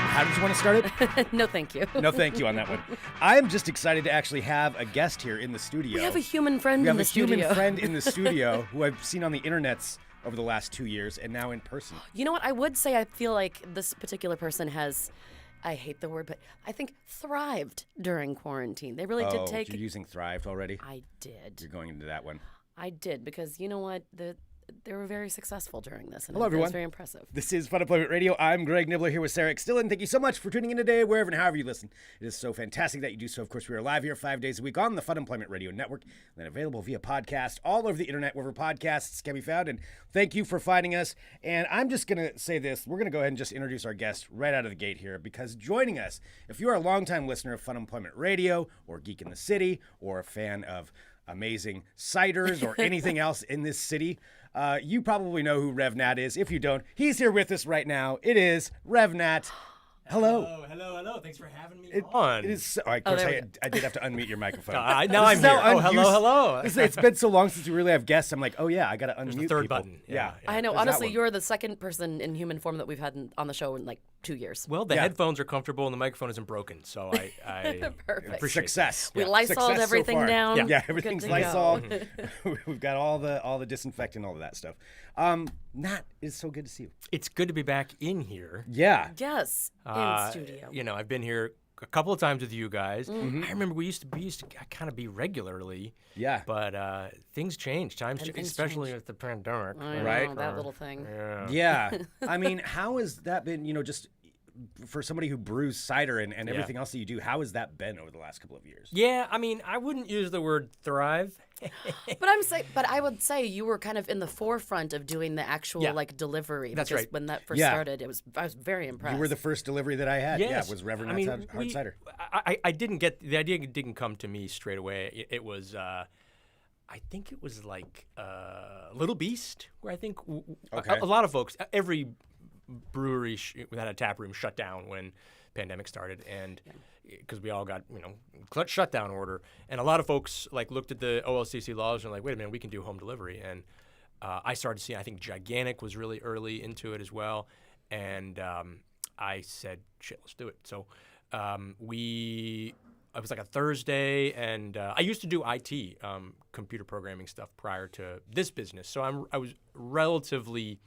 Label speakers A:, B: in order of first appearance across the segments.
A: how did you want to start it?
B: No, thank you.
A: No, thank you on that one. I'm just excited to actually have a guest here in the studio.
B: We have a human friend in the studio.
A: We have a human friend in the studio who I've seen on the internets over the last 2 years and now in person.
B: You know what? I would say I feel like this particular person has, I hate the word, but I think thrived during quarantine. They really did take...
A: You're using thrived already?
B: I did.
A: You're going into that one.
B: I did, because you know what? They were very successful during this, and
A: Hello, everyone.
B: It was very impressive.
A: This is Funemployment Radio. I'm Greg Nibbler here with Sarah Extillin. Thank you so much for tuning in today, wherever and however you listen. It is so fantastic that you do so. Of course, we are live here 5 days a week on the Funemployment Radio Network, and available via podcast all over the internet, wherever podcasts can be found. And thank you for finding us. And I'm just going to say this. We're going to go ahead and just introduce our guest right out of the gate here, because joining us, if you are a longtime listener of Funemployment Radio, or Geek in the City, or a fan of amazing ciders or anything else in this city, you probably know who Rev Nat is. If you don't, he's here with us right now. It is Rev Nat. Hello.
C: Hello. Thanks for having me on.
A: It is. Oh, of course, I did have to unmute your microphone.
C: Now I'm here. Hello.
A: It's been so long since we really have guests. I'm like, oh yeah, I got to unmute
C: the third
A: people.
C: button.
A: Yeah.
B: I know. Honestly, you're the second person in human form that we've had on the show in like 2 years.
C: Well, the headphones are comfortable and the microphone isn't broken, so I
B: Perfect.
C: appreciate
A: Success.
B: We
A: Yeah.
B: Lysoled
A: Success
B: everything
A: so far.
B: down.
A: Yeah, everything's
B: Good to go.
A: Lysol. We've got all the disinfectant, all of that stuff. Nat, it's so good to see you.
C: It's good to be back in here.
A: Yeah.
B: Yes, in studio.
C: You know, I've been here a couple of times with you guys.
A: Mm-hmm.
C: I remember we used to kind of be regularly.
A: Yeah.
C: But things change. Times,
B: Things
C: especially
B: change.
C: with the pandemic.
B: I know,
A: right?
B: that little thing.
C: Yeah.
A: Yeah. I mean, how has that been, just for somebody who brews cider and everything else that you do, how has that been over the last couple of years?
C: Yeah, I mean, I wouldn't use the word thrive.
B: But I would say you were kind of in the forefront of doing the actual like delivery.
C: That's
B: because
C: right.
B: when that first started, I was very impressed.
A: You were the first delivery that I had.
C: Yes.
A: Yeah, it was Reverend Nat's hard cider.
C: I didn't get the idea. Didn't come to me straight away. It was, I think it was like Little Beast, where I think a lot of folks, every brewery that had a tap room shut down when pandemic started, and because we all got shutdown order, and a lot of folks like looked at the OLCC laws and were like, wait a minute, we can do home delivery, and I started seeing. I think Gigantic was really early into it as well, and I said, shit, let's do it. So it was like a Thursday, and I used to do IT, computer programming stuff prior to this business, so I was relatively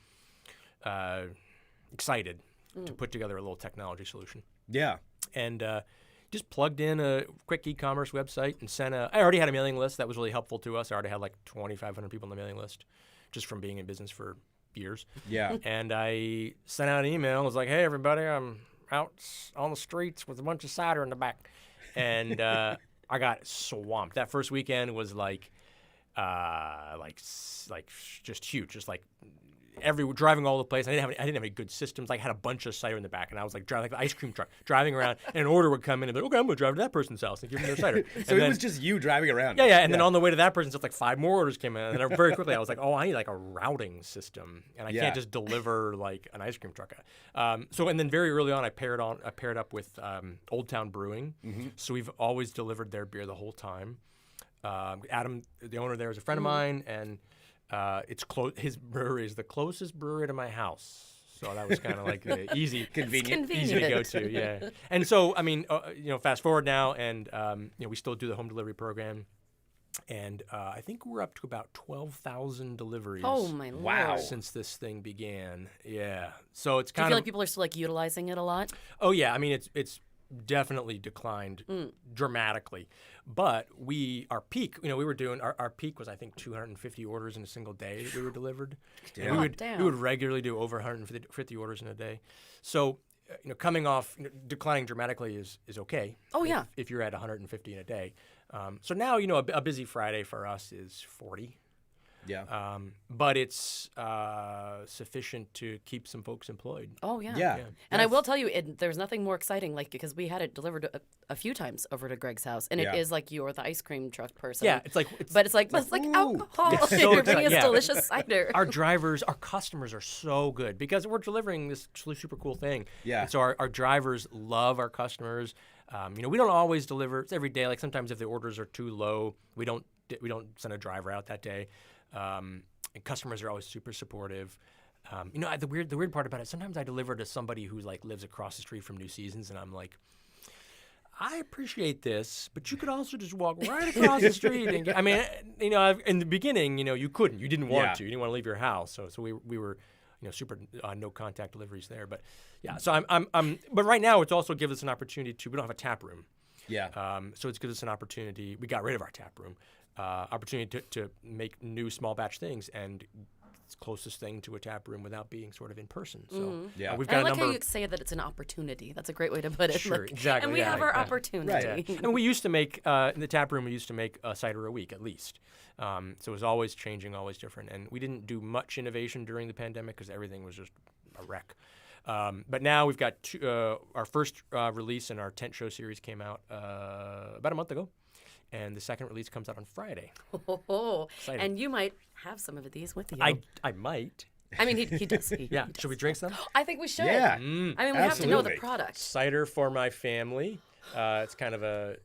C: excited to put together a little technology solution.
A: Yeah.
C: And just plugged in a quick e-commerce website and I already had a mailing list that was really helpful to us. I already had like 2,500 people on the mailing list just from being in business for years.
A: Yeah.
C: And I sent out an email. I was like, hey, everybody, I'm out on the streets with a bunch of cider in the back. And I got swamped. That first weekend was like just huge, just like driving all over the place. I didn't have any good systems. I had a bunch of cider in the back, and I was like driving like the ice cream truck, driving around, and an order would come in, and be like, okay, I'm gonna drive to that person's house and give them their cider.
A: So it was just you driving around.
C: Yeah. And then on the way to that person's house, like 5 more orders came in, and then very quickly I was like, oh, I need like a routing system, and I can't just deliver like an ice cream truck. And then very early on, I paired up with Old Town Brewing, so we've always delivered their beer the whole time. Adam, the owner there, is a friend of mine, and it's close. His brewery is the closest brewery to my house, so that was kind of like easy,
B: convenient,
C: easy to go to. Yeah, and so I mean, fast forward now, and we still do the home delivery program, and I think we're up to about 12,000 deliveries.
B: Oh my Lord!
A: Wow.
C: Since this thing began, yeah. So it's
B: Do you
C: kind
B: feel
C: of
B: like people are still like utilizing it a lot?
C: Oh yeah, I mean it's definitely declined dramatically, but our peak, we were doing our peak was I think 250 orders in a single day that we were delivered.
A: Damn.
C: We would regularly do over 150 orders in a day. So coming off declining dramatically is okay.
B: Oh yeah.
C: If you're at 150 in a day. So now a busy Friday for us is 40.
A: Yeah.
C: But it's sufficient to keep some folks employed.
B: Oh yeah.
A: Yeah.
B: And I will tell you, there's nothing more exciting, like, because we had it delivered a few times over to Greg's house, and it is like you're the ice cream truck person.
C: Yeah, it's like
B: alcohol.
C: It's so
B: You're bringing
C: exciting.
B: us delicious cider.
C: Our customers are so good because we're delivering this super cool thing.
A: Yeah.
C: And so our drivers love our customers. We don't always deliver. It's every day. Like sometimes if the orders are too low, we don't send a driver out that day. And customers are always super supportive. The weird part about it, sometimes I deliver to somebody who like lives across the street from New Seasons, and I'm like, I appreciate this, but you could also just walk right across the street and get. I mean, in the beginning, you couldn't, you didn't want to, you didn't want to leave your house, so we were, super no contact deliveries there. But yeah, so but right now it's also gives us an opportunity to. We don't have a tap room.
A: Yeah.
C: So it's gives us an opportunity. We got rid of our tap room. Opportunity to make new small batch things, and it's closest thing to a tap room without being sort of in person. So we've got
B: I
C: a
B: like
C: number.
B: how you say that it's an opportunity. That's a great way to put it.
C: Sure, exactly.
B: And we have our opportunity.
A: Right.
C: And we used to make in the tap room. We used to make a cider a week at least. So it was always changing, always different. And we didn't do much innovation during the pandemic because everything was just a wreck. But now we've got our first release in our tent show series came out about a month ago. And the second release comes out on Friday.
B: And you might have some of these with you.
C: I might.
B: I mean, he does.
C: Yeah. Should we drink some?
B: I think we should.
A: Yeah.
B: I mean, we have to know the
A: absolutely.
B: product.
C: Cider for my family. It's kind of a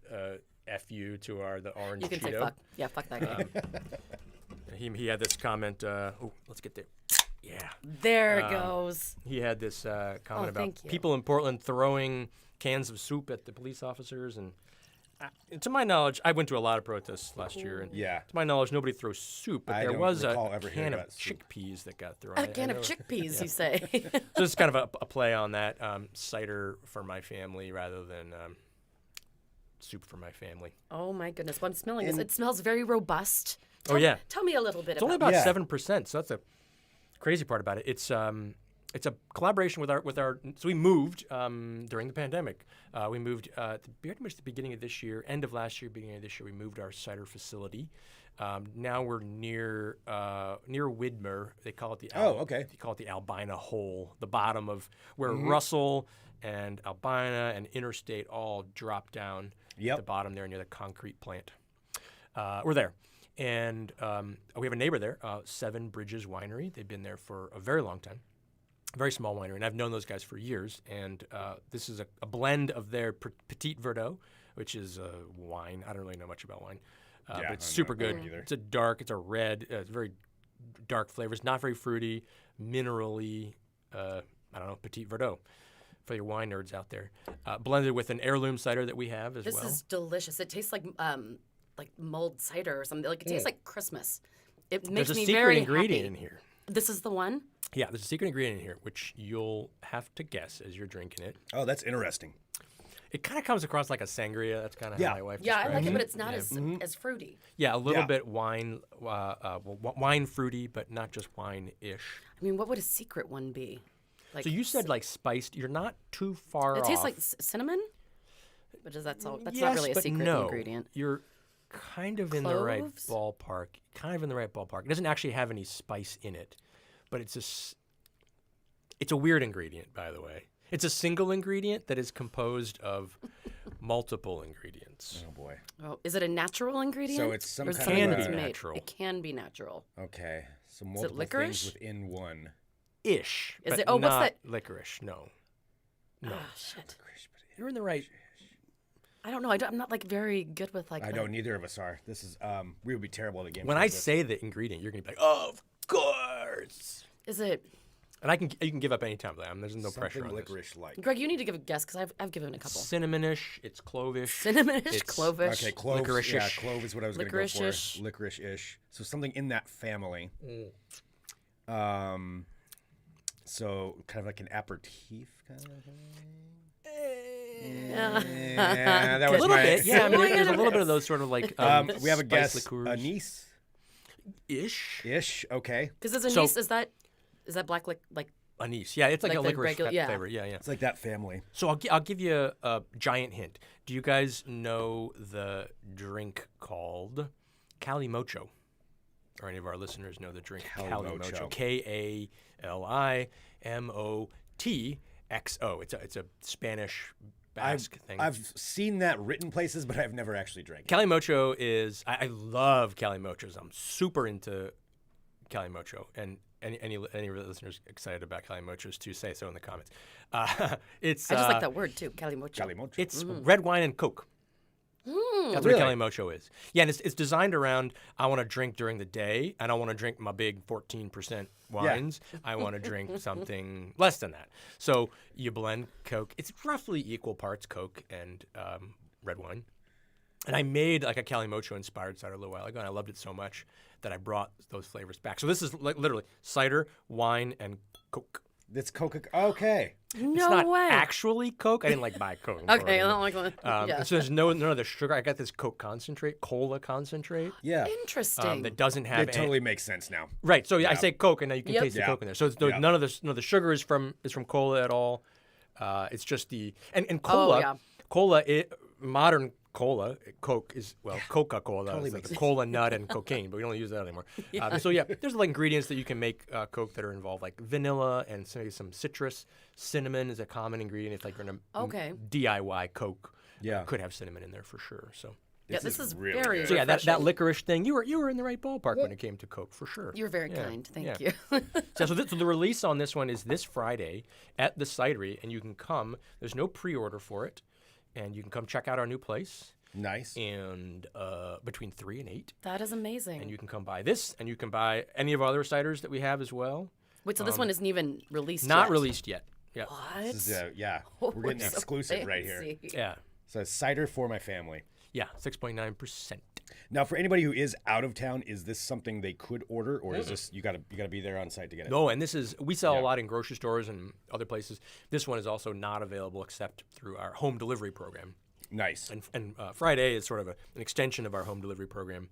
C: FU to the orange
B: You can say
C: Cheeto.
B: fuck. Yeah, fuck that guy.
C: He had this comment. Let's get there. Yeah.
B: There it goes.
C: He had this comment about
B: thank you.
C: people in Portland throwing cans of soup at the police officers. And to my knowledge, I went to a lot of protests last year. And
A: Yeah.
C: to my knowledge, nobody throws soup, but
A: I
C: there
A: don't
C: was a
A: recall ever hearing
C: can of
A: about soup.
C: chickpeas that got thrown.
B: A can of chickpeas, you say.
C: So it's kind of a play on that. Cider for my family rather than soup for my family.
B: Oh my goodness! What I'm smelling is it smells very robust.
C: Oh, yeah.
B: Tell me a little bit
C: It's only
B: about.
C: about
A: Yeah.
C: 7%, so that's a crazy part about it. It's a collaboration with our. So we moved during the pandemic. We moved pretty much the beginning of this year, end of last year, beginning of this year. We moved our cider facility. Now we're near Widmer. They call it the
A: okay.
C: They call it the Albina Hole, the bottom of where Russell and Albina and Interstate all drop down at the bottom there near the concrete plant. We're there. And we have a neighbor there, Seven Bridges Winery. They've been there for a very long time. Very small winery, and I've known those guys for years. And this is a blend of their Petit Verdot, which is a wine. I don't really know much about wine, but it's super good. It's a red, it's very dark flavors, not very fruity, minerally, Petit Verdot for your wine nerds out there. Blended with an heirloom cider that we have as well.
B: This is delicious. It tastes like mulled cider or something. Like it tastes like Christmas. It makes
C: There's a
B: me
C: secret
B: very
C: ingredient
B: happy.
C: in here.
B: This is the one.
C: Yeah, there's a secret ingredient in here, which you'll have to guess as you're drinking it.
A: Oh, that's interesting.
C: It kind of comes across like a sangria. That's kind of how my wife
B: Yeah, I
C: describes
B: like it,
C: it.
B: but it's not as fruity.
C: Yeah, a little
A: Yeah.
C: bit wine fruity, but not just wine-ish.
B: I mean, what would a secret one be? Like,
C: So you said like spiced. You're not too far
B: it
C: off.
B: tastes like cinnamon, but that's all. That's
C: yes,
B: not really a
C: but
B: secret
C: no.
B: ingredient.
C: You're kind of in the right
B: Cloves?
C: ballpark. Kind of in the right ballpark. It doesn't actually have any spice in it, but it's a weird ingredient, by the way. It's a single ingredient that is composed of multiple ingredients.
A: Oh boy.
B: Oh, is it a natural ingredient?
A: So it's some
B: Or is it
A: kind
B: something
A: of
B: that's
A: a-
B: made?
C: natural.
B: It can be natural.
A: Okay. So multiple
B: licorice?
A: things within one.
C: Ish.
B: Is
C: but
B: it- oh, what's
C: not
B: that-
C: licorice. No. No.
B: Oh shit!
C: You're in the right.
B: I don't know. I'm not like very good with like.
A: I know neither of us are. This is we would be terrible at a game.
C: When
A: show
C: I
A: with this.
C: say the ingredient, you're gonna be like, "Of course."
B: Is it?
C: And you can give up any time. There's no pressure
A: something
C: on this.
A: licorice like.
B: Greg, you need to give a guess because I've given a couple.
C: Cinnamonish. It's clovish.
B: Cinnamonish,
C: It's-
B: clovish.
A: Okay, clove.
C: Licorice-ish.
A: Yeah, clove is what I was going to go for.
B: Licorice-ish.
A: Licorice-ish. So something in that family. So kind of like an aperitif kind of thing. Yeah, that
C: A
A: was
C: little
A: my
C: bit. Yeah, I mean,
B: Wait
C: there's a
B: a
C: little bit
B: minute.
C: of those sort of like.
A: We have a
C: spice
A: guess.
C: liqueurs.
A: Anise
C: Ish.
A: ish. Okay,
B: Because is
C: So-
B: anise is that black like
C: Anise. Yeah, it's like
B: Like
C: a
B: the
C: licorice
B: regular- yeah.
C: flavor. Yeah, yeah.
A: it's like that family.
C: So I'll give you a giant hint. Do you guys know the drink called Calimocho? Or any of our listeners know the drink
A: Calimocho.
C: Kalimotxo. It's a Spanish Basque thing.
A: I've seen that written places, but I've never actually drank it.
C: Calimocho is I love Calimochos. I'm super into Calimocho, and any listeners excited about Calimochos too, say so in the comments. It's
B: I just like that word too, calimocho.
A: Calimocho.
C: It's red wine and Coke. That's what a Calimocho is. Yeah, and it's designed around, I want to drink during the day. I don't want to drink my big 14% wines. I want to drink something less than that. So you blend Coke. It's roughly equal parts Coke and red wine. And I made like a Calimocho-inspired cider a little while ago, and I loved it so much that I brought those flavors back. So this is like literally cider, wine, and Coke.
A: It's Coca. Okay.
B: No
C: It's not
B: way.
C: actually Coke. I didn't like buy Coke.
B: Okay, I don't like that.
C: And so there's none of the sugar. I got this Coke concentrate, cola concentrate.
A: Yeah.
B: Interesting.
C: That doesn't have
A: It totally makes sense now.
C: right. So I say Coke, and now you can taste the
A: Yeah.
C: Coke in there. So it's none of the sugar is from cola at all. It's just the and cola.
B: yeah.
C: Cola, modern cola, Coke is Coca-Cola.
A: Totally
C: It's like
A: makes
C: a cola nut and cocaine, but we don't use that anymore. So there's like ingredients that you can make Coke that are involved, like vanilla and maybe some citrus. Cinnamon is a common ingredient. If like you're gonna DIY Coke, could have cinnamon in there for sure. So.
B: This is
A: really
B: very
A: good.
C: So yeah, that
B: refreshing.
C: licorice thing, you were in the right ballpark when it came to Coke for sure.
B: You're very kind. Thank you.
C: So the release on this one is this Friday at the Cidery, and you can come. There's no pre-order for it, and you can come check out our new place.
A: Nice.
C: And between 3 and 8,
B: That is amazing.
C: and you can come buy this, and you can buy any of our other ciders that we have as well.
B: Wait, so this one isn't even released
C: Not
B: yet?
C: released yet. Yeah.
B: What?
A: This is, we're getting
B: so
A: exclusive right here.
B: fancy.
C: Yeah.
A: So it's cider for my family.
C: Yeah. 6.9%.
A: Now, for anybody who is out of town, is this something they could order, or is this you gotta be there on site to get it?
C: No, and this is we sell a lot in grocery stores and other places. This one is also not available except through our home delivery program.
A: Nice.
C: And Friday is sort of an extension of our home delivery program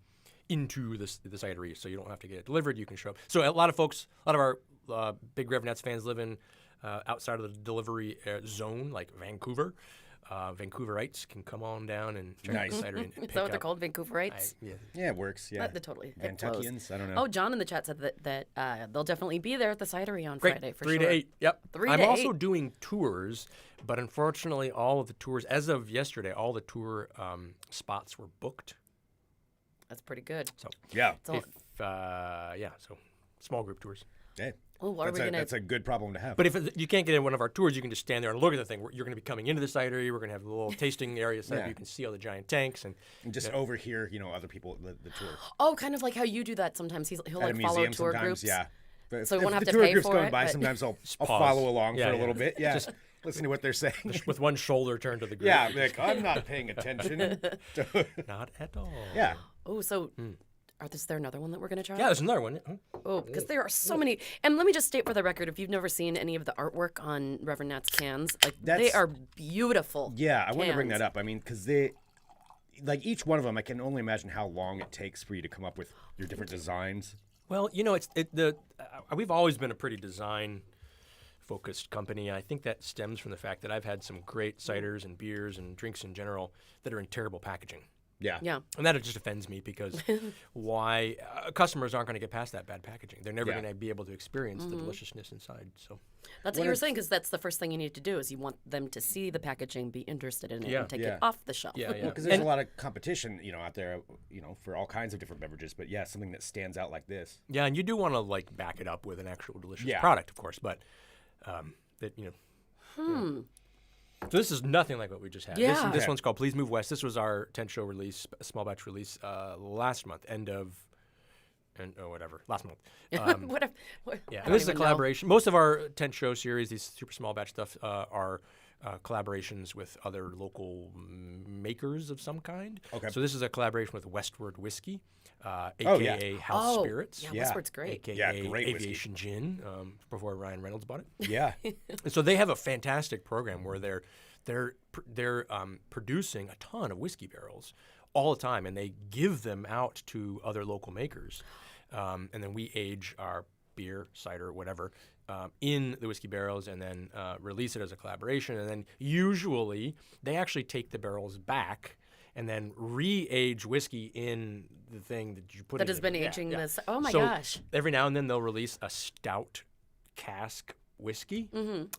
C: into the cidery, so you don't have to get it delivered. You can show up. So a lot of our big Rev Nats fans live in outside of the delivery zone, like Vancouver. Vancouverites can come on down and check out the cidery and
B: Is
C: pick
B: that what they're
C: up.
B: called? Vancouverites?
A: Yeah, it works. Yeah.
B: That totally. it flows.
A: Vantuckians? I don't know.
B: Oh, John in the chat said that they'll definitely be there at the cidery on
C: Great.
B: Friday for
C: 3
B: sure.
C: to 8. Yep.
B: 3
C: I'm
B: to
C: also
B: 8.
C: doing tours, but unfortunately, all of the tours, as of yesterday, all the tour spots were booked.
B: That's pretty good.
C: So
A: Yeah.
B: So,
C: so small group tours.
A: Hey,
B: that's
A: a good problem to have.
C: But if you can't get in one of our tours, you can just stand there and look at the thing. You're going to be coming into the cidery. We're going to have a little tasting area set up.
A: Yeah.
C: You can see all the giant tanks and
A: just overhear, other people the tour.
B: oh, kind of like how you do that sometimes. He'll
A: At a
B: like follow
A: museum
B: tour
A: sometimes,
B: groups.
A: yeah. But
B: So we
A: if
B: won't have
A: the
B: to
A: tour
B: pay
A: group's
B: for
A: going
B: it,
A: by,
B: but-
A: sometimes I'll
C: pause.
A: follow along
C: Yeah,
A: for a
C: yeah.
A: little bit. Yeah. Just listen to what they're saying.
C: with one shoulder turned to the group.
A: Yeah, like I'm not paying attention.
C: Not at all.
A: Yeah.
B: Oh, so is there another one that we're going to try?
C: Yeah, there's another one.
B: Oh, because there are so many. And let me just state for the record, if you've never seen any of the artwork on Reverend Nat's cans, they
A: That's-
B: are beautiful.
A: Yeah, I want to bring that
B: cans.
A: up. I mean, because they, like each one of them, I can only imagine how long it takes for you to come up with your different designs.
C: Well, we've always been a pretty design-focused company. I think that stems from the fact that I've had some great ciders and beers and drinks in general that are in terrible packaging.
A: Yeah.
B: Yeah.
C: And that just offends me because why customers aren't going to get past that bad packaging. They're never going to be able to experience the deliciousness inside. So
B: That's what you were saying, because that's the first thing you need to do is you want them to see the packaging, be interested in it,
C: Yeah.
B: and take
A: Yeah.
B: it off the shelf.
C: yeah.
A: Because there's a lot of competition, out there, for all kinds of different beverages. But yeah, something that stands out like this.
C: Yeah, and you do want to back it up with an actual delicious
A: Yeah.
C: product, of course. But So this is nothing like what we just had.
B: Yeah.
C: This one's called Please Move West. This was our 10 show release, small batch release last month, last month. Yeah, and this is a collaboration. Most of our 10 show series, these super small batch stuff, are collaborations with other local makers of some kind.
A: Okay.
C: So this is a collaboration with Westward Whiskey,
A: yeah.
C: a.k.a. House Spirits.
B: Yeah,
A: Yeah.
B: Westward's great.
C: A.k.a.
A: Yeah, great whiskey.
C: Aviation Gin, before Ryan Reynolds bought it.
A: Yeah.
C: And so they have a fantastic program where they're producing a ton of whiskey barrels all the time, and they give them out to other local makers, and then we age our beer, cider, whatever, in the whiskey barrels, and then release it as a collaboration. And then usually they actually take the barrels back and then re-age whiskey in the thing that you put
B: That
C: it
B: has
C: in.
B: been
C: Yeah,
B: aging
C: yeah.
B: this. Oh my
C: So
B: gosh.
C: every now and then they'll release a stout cask whiskey,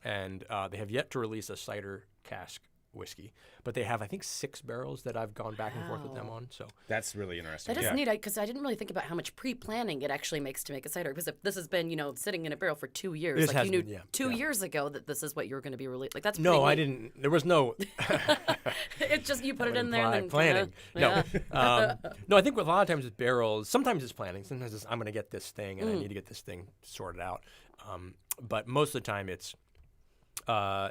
C: and they have yet to release a cider cask whiskey. But they have, I think, 6 barrels that I've gone back and forth with them on. So
A: that's really interesting.
B: That is neat, because I didn't really think about how much pre-planning it actually makes to make a cider. Because if this has been, sitting in a barrel for 2 years,
C: This
B: like you
C: has
B: knew
C: been,
B: 2 years ago that this is what you were going to be released. Like that's
C: no,
B: pretty
C: I
B: neat.
C: didn't. There was no.
B: It's just you put it
C: would
B: in there and
C: imply
B: then
C: planning.
B: Yeah.
C: No, I think a lot of times with barrels, sometimes it's planning. Sometimes it's I'm going to get this thing and I need to get this thing sorted out. But most of the time it's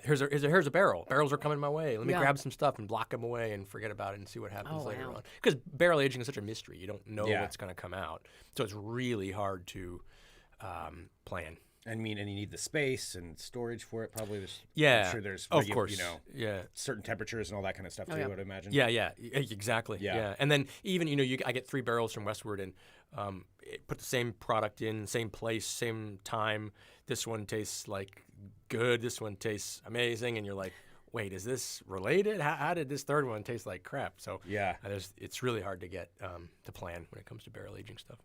C: here's a barrel. Barrels are coming my way. Let me grab some stuff and block them away and forget about it and see what happens later on. Because barrel aging is such a mystery. You don't know what's going to come out. So it's really hard to plan.
A: And you need the space and storage for it. Probably there's.
C: Yeah.
A: I'm sure there's.
C: Of course.
A: Certain temperatures and all that kind of stuff too. I would imagine.
C: Yeah. Exactly. Yeah. And then even I get 3 barrels from Westward and put the same product in, same place, same time. This one tastes like good. This one tastes amazing, and you're like, wait, is this related? How did this third one taste like crap? So it's really hard to get to plan when it comes to barrel aging stuff.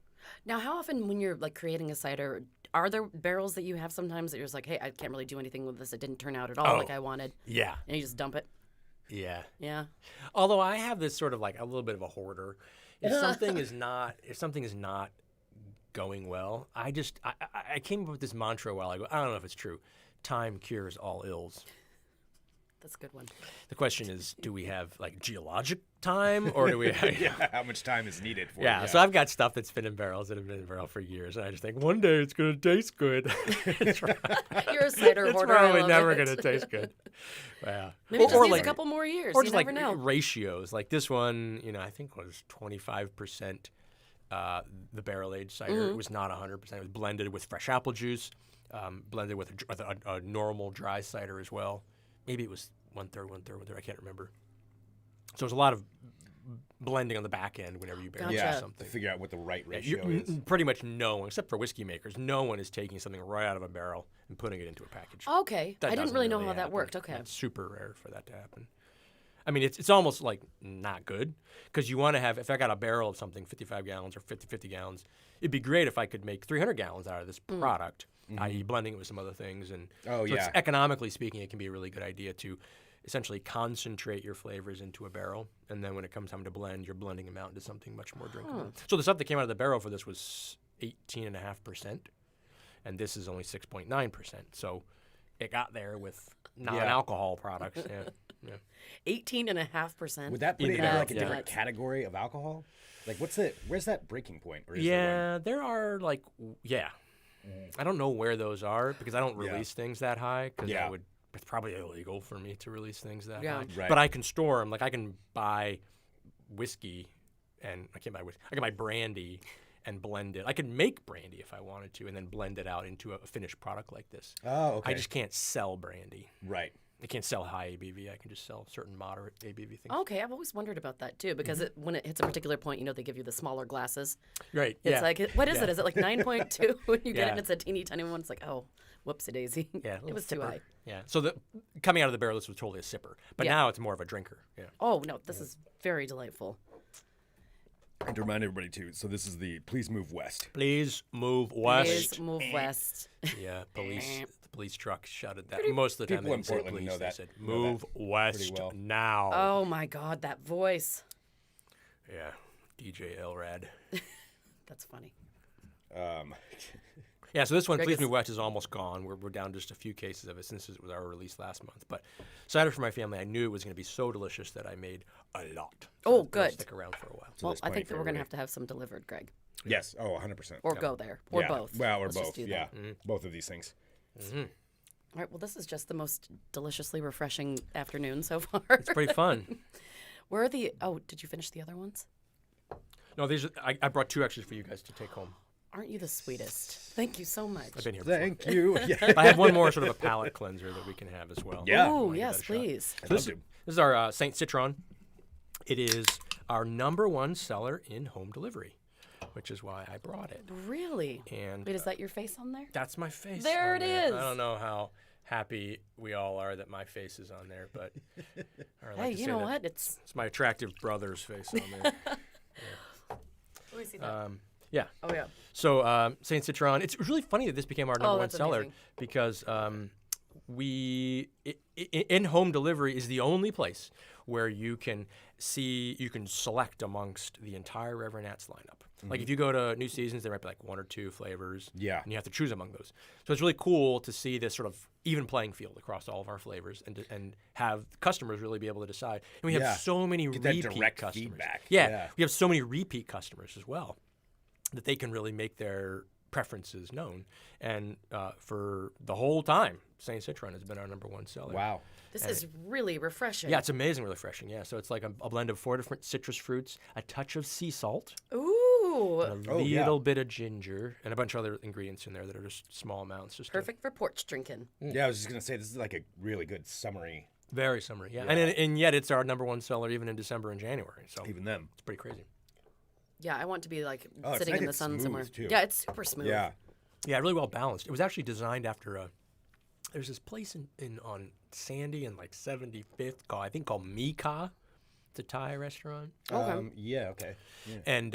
B: Now, how often when you're like creating a cider, are there barrels that you have sometimes that you're just like, hey, I can't really do anything with this. It didn't turn out at all like I wanted.
C: Yeah.
B: And you just dump it.
C: Yeah.
B: Yeah.
C: Although I have this sort of like a little bit of a hoarder. If something is not going well, I came up with this mantra a while ago. I don't know if it's true. Time cures all ills.
B: That's a good one.
C: The question is, do we have like geologic time, or do we have,
A: how much time is needed for it?
C: Yeah, so I've got stuff that's been in barrels that have been in barrel for years, and I just think one day it's going to taste good.
B: You're a cider
C: it's
B: hoarder.
C: probably never going to taste good. Wow.
B: Maybe it just needs a couple more years.
C: Or
B: you
C: just
B: never
C: like
B: know.
C: ratios. Like this one, I think was 25%. The barrel aged cider. It was not 100%. It was blended with fresh apple juice, blended with a normal dry cider as well. Maybe it was 1/3. I can't remember. So there's a lot of blending on the back end whenever you barrel age something.
A: To figure out what the right ratio is.
C: Pretty much no one, except for whiskey makers, no one is taking something right out of a barrel and putting it into a package.
B: Okay. I didn't really know how that
C: happen.
B: worked. Okay.
C: It's super rare for that to happen. I mean, it's almost like not good because you want to have, if I got a barrel of something, 55 gallons or 50 gallons, it'd be great if I could make 300 gallons out of this product, i.e. blending it with some other things. And it's, economically speaking, it can be a really good idea to essentially concentrate your flavors into a barrel. And then when it comes time to blend, you're blending them out into something much more drinkable. So the stuff that came out of the barrel for this was 18.5%, and this is only 6.9%. So it got there with non-alcohol products.
B: 18.5%.
A: Would that put it in like a different category of alcohol? Like, where's that breaking point? Or is
C: there are like, I don't know where those are because I don't release things that high because it's probably illegal for me to release things that high.
A: Right.
C: But I can store them. Like I can buy whiskey, and I can buy brandy and blend it. I could make brandy if I wanted to, and then blend it out into a finished product like this.
A: Oh, okay.
C: I just can't sell brandy.
A: Right.
C: I can't sell high ABV. I can just sell certain moderate ABV things.
B: Okay, I've always wondered about that too because when it hits a particular point, they give you the smaller glasses.
C: Right.
B: It's like, what is it? Is it like 9.2 when you get it and it's a teeny tiny one? It's like, oh, whoopsie-daisy.
C: Yeah,
B: it was too high.
C: Yeah. So coming out of the barrel, this was totally a sipper. But now it's more of a drinker. Yeah.
B: Oh, no, this is very delightful.
A: And to remind everybody, too, so this is the Please Move West.
C: Please move west.
B: Please move west.
C: Yeah, the police truck shouted that. Most of the time
A: people
C: they
A: in
C: didn't say
A: Portland
C: police,
A: know
C: they
A: that.
C: said, move west now.
B: Oh, my God, that voice.
C: Yeah, DJ Elrad.
B: That's funny.
C: Yeah, so this one, Please Move West, is almost gone. We're down just a few cases of it since it was our release last month. But cider for my family, I knew it was going to be so delicious that I made a lot. So
B: good.
C: Stick around for a while.
B: Well, I think that we're going to have some delivered, Greg.
A: Yes. Oh, 100%.
B: Or go there. Or both.
A: Well, or
B: Let's
A: both.
B: just do
A: Yeah.
B: that.
A: Both of these things.
B: All right. Well, this is just the most deliciously refreshing afternoon so far.
C: It's pretty fun.
B: Where are the... Oh, did you finish the other ones?
C: No, these. I brought 2 extras for you guys to take home.
B: Aren't you the sweetest? Thank you so much.
C: I've been here before.
A: Thank you.
C: I have one more sort of a palate cleanser that we can have as well.
A: Yeah.
B: Oh, yes, please.
C: So this is our Saint Citron. It is our #1 seller in home delivery, which is why I brought it.
B: Really?
C: And
B: wait, is that your face on there?
C: That's my face.
B: There it is.
C: I don't know how happy we all are that my face is on there, but
B: hey, you know what?
C: It's my attractive brother's face on there.
B: Let me see that.
C: Yeah.
B: Oh, yeah.
C: So Saint Citron, it's really funny that this became our #1 seller
B: amazing.
C: because in-home delivery is the only place where you can select amongst the entire Reverend Nat's lineup. Like if you go to New Seasons, there might be like 1 or 2 flavors.
A: Yeah.
C: And you have to choose among those. So it's really cool to see this sort of even playing field across all of our flavors and have customers really be able to decide. And we have so many repeat
A: direct
C: customers.
A: feedback.
C: Yeah. We have so many repeat customers as well that they can really make their preferences known. And for the whole time, Saint Citron has been our #1 seller.
A: Wow.
B: This is really refreshing.
C: Yeah, it's amazingly refreshing. Yeah, so it's like a blend of 4 different citrus fruits, a touch of sea salt,
B: Ooh.
C: and a little bit of ginger, and a bunch of other ingredients in there that are just small amounts. Just
B: Perfect for porch drinking.
A: Yeah, I was just going to say, this is like a really good summery.
C: very summery. Yeah, and yet it's our #1 seller even in December and January. So
A: Even then.
C: it's pretty crazy.
B: Yeah, I want to be like
A: it's
B: sitting
A: nice
B: in the
A: and
B: sun
A: smooth,
B: somewhere.
A: too.
B: Yeah, it's super smooth.
A: Yeah.
C: Yeah, really well balanced. It was actually designed after there's this place in on Sandy and like 75th called Mika. It's a Thai restaurant.
B: Okay.
A: Okay. Yeah.
C: And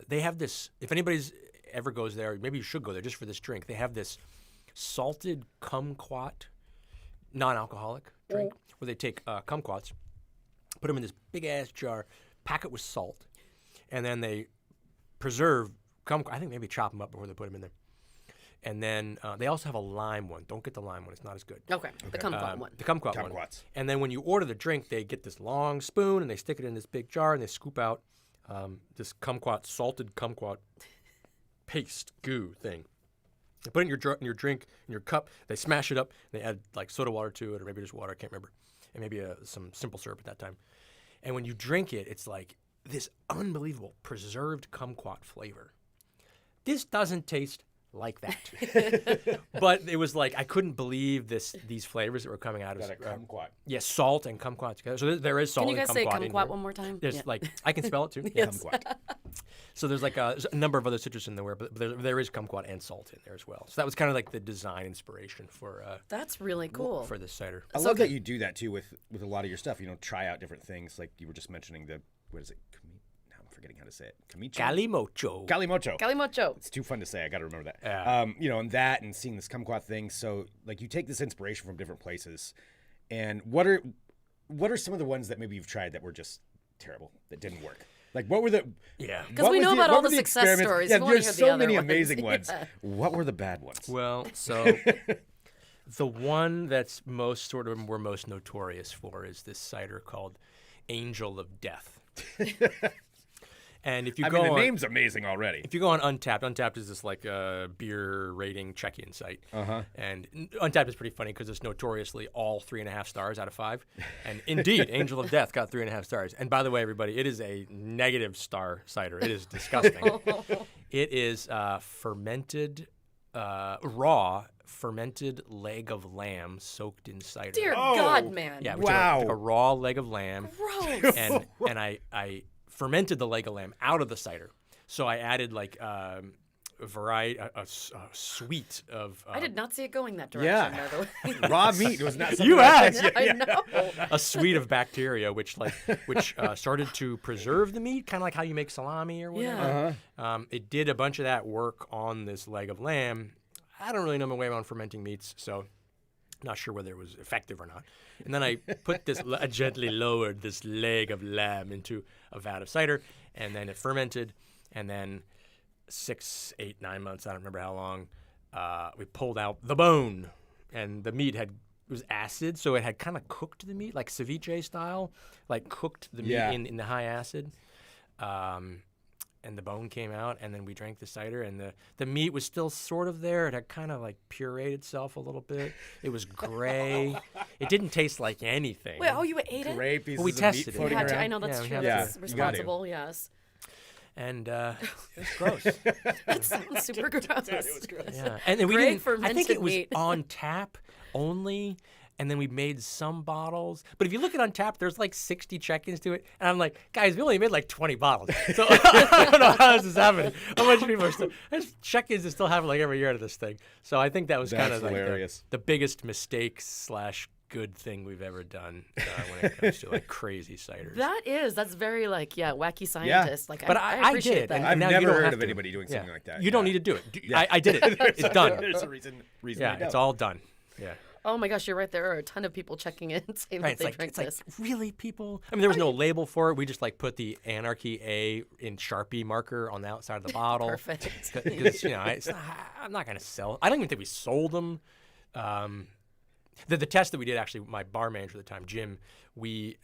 C: they have this, if anybody's ever goes there, maybe you should go there just for this drink. They have this salted kumquat, non-alcoholic drink, where they take kumquats, put them in this big-ass jar, pack it with salt, and then they preserve kumquat. I think maybe chop them up before they put them in there. And then they also have a lime one. Don't get the lime one. It's not as good.
B: Okay. The kumquat one.
C: The kumquat one.
A: Kumquats.
C: And then when you order the drink, they get this long spoon and they stick it in this big jar and they scoop out this salted kumquat paste goo thing. They put it in your drink, in your cup. They smash it up. They add like soda water to it, or maybe just water. I can't remember. And maybe some simple syrup at that time. And when you drink it, it's like this unbelievable preserved kumquat flavor. This doesn't taste like that. But it was like I couldn't believe these flavors that were coming out of
A: kumquat.
C: Yeah, salt and kumquat together. So there is salt
B: Can you
C: and
B: guys
C: kumquat
B: say
C: in here.
B: kumquat one more time?
C: There's like I can spell it too.
B: Yes.
A: Kumquat.
C: So there's like there's a number of other citrus in there, but there is kumquat and salt in there as well. So that was kind of like the design inspiration for
B: That's really cool.
C: for this cider.
A: I love that you do that too with a lot of your stuff. You know, try out different things. Like you were just mentioning what is it? Now I'm forgetting how to say it.
C: Calimocho.
B: Calimocho.
A: It's too fun to say. I got to remember that.
C: Yeah.
A: And that and seeing this kumquat thing. So like you take this inspiration from different places, and what are some of the ones that maybe you've tried that were just terrible, that didn't work? Like what were the
B: Because we know about all the success stories.
A: Yeah,
B: We wanna
A: there's
B: hear the
A: so
B: other
A: many
B: ones.
A: amazing ones.
B: Yeah.
A: What were the bad ones?
C: Well, so the one that's we're most notorious for is this cider called Angel of Death. And if you
A: the name's amazing already.
C: If you go on Untapped is this like beer rating check-in site. And Untapped is pretty funny because it's notoriously all 3.5 stars out of 5. And indeed, Angel of Death got 3.5 stars. And by the way, everybody, it is a negative star cider. It is disgusting. It is fermented, raw fermented leg of lamb soaked in cider.
B: Dear God, man.
C: Yeah, we
A: Wow.
C: took a raw leg of lamb.
B: Gross.
C: And I fermented the leg of lamb out of the cider. So I added like a suite of.
B: I did not see it going that direction, by the way.
A: Raw meat was not something
C: You asked.
B: I know.
C: A suite of bacteria which started to preserve the meat, kind of like how you make salami or whatever.
B: Yeah.
C: It did a bunch of that work on this leg of lamb. I don't really know my way around fermenting meats, so not sure whether it was effective or not. And then I put I gently lowered this leg of lamb into a vat of cider, and then it fermented, and then 6, 8, 9 months, I don't remember how long, we pulled out the bone, and the meat was acid, so it had kind of cooked the meat, like ceviche style, like cooked the meat in the high acid. And the bone came out, and then we drank the cider, and the meat was still sort of there. It had kind of like pureed itself a little bit. It was gray. It didn't taste like anything.
B: Wait, you ate it?
A: Gray pieces
C: we
A: of
C: tested
A: meat
C: it.
A: floating
B: You had to,
A: around.
B: I know that's
C: Yeah, we
B: true.
C: had
B: That's
A: to.
B: responsible, yes.
C: And it's gross.
B: That sounds super gross.
C: Yeah, and then we
B: Great
C: didn't. I think it
B: fermented
C: was
B: meat.
C: on tap only, and then we made some bottles. But if you look at Untapped, there's like 60 check-ins to it, and I'm like, guys, we only made like 20 bottles. So I don't know how this is happening. A bunch of people are still there's check-ins that still happen like every year to this thing. So I think that was kind of like
A: hilarious.
C: the biggest mistake / good thing we've ever done when it comes to like crazy ciders.
B: That's very like, wacky scientist. Like,
C: But
B: I
C: I
B: appreciate
C: did,
B: that.
C: and
A: I've
C: now you
A: never
C: don't
A: heard
C: have
A: of
C: to.
A: anybody doing something like that.
C: You don't need to do it. I did it. It's done.
A: There's a reason
C: Yeah,
A: we
C: it's
A: don't.
C: all done. Yeah.
B: Oh my gosh, you're right. There are a ton of people checking in saying that they drink this.
C: Like, really, people? I mean, there was no label for it. We just like put the Anarchy A in Sharpie marker on the outside of the bottle.
B: Perfect.
C: Because I'm not gonna sell. I don't even think we sold them. The test that we did, actually, my bar manager at the time, Jim, we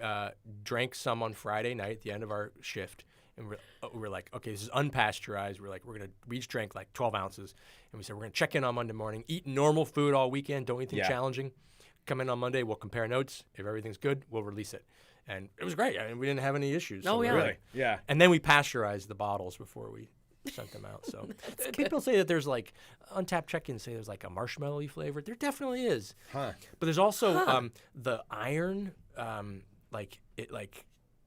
C: drank some on Friday night at the end of our shift. And we're like, okay, this is unpasteurized. We each drank like 12 ounces. And we said, we're going to check in on Monday morning, eat normal food all weekend, don't eat anything challenging. Come in on Monday, we'll compare notes. If everything's good, we'll release it. And it was great. I mean, we didn't have any issues.
B: Oh, yeah.
A: Really? Yeah.
C: And then we pasteurized the bottles before we sent them out. So people say that there's like, Untapped check-ins say there's like a marshmallow-y flavor. There definitely is.
A: Huh.
C: But there's also the iron,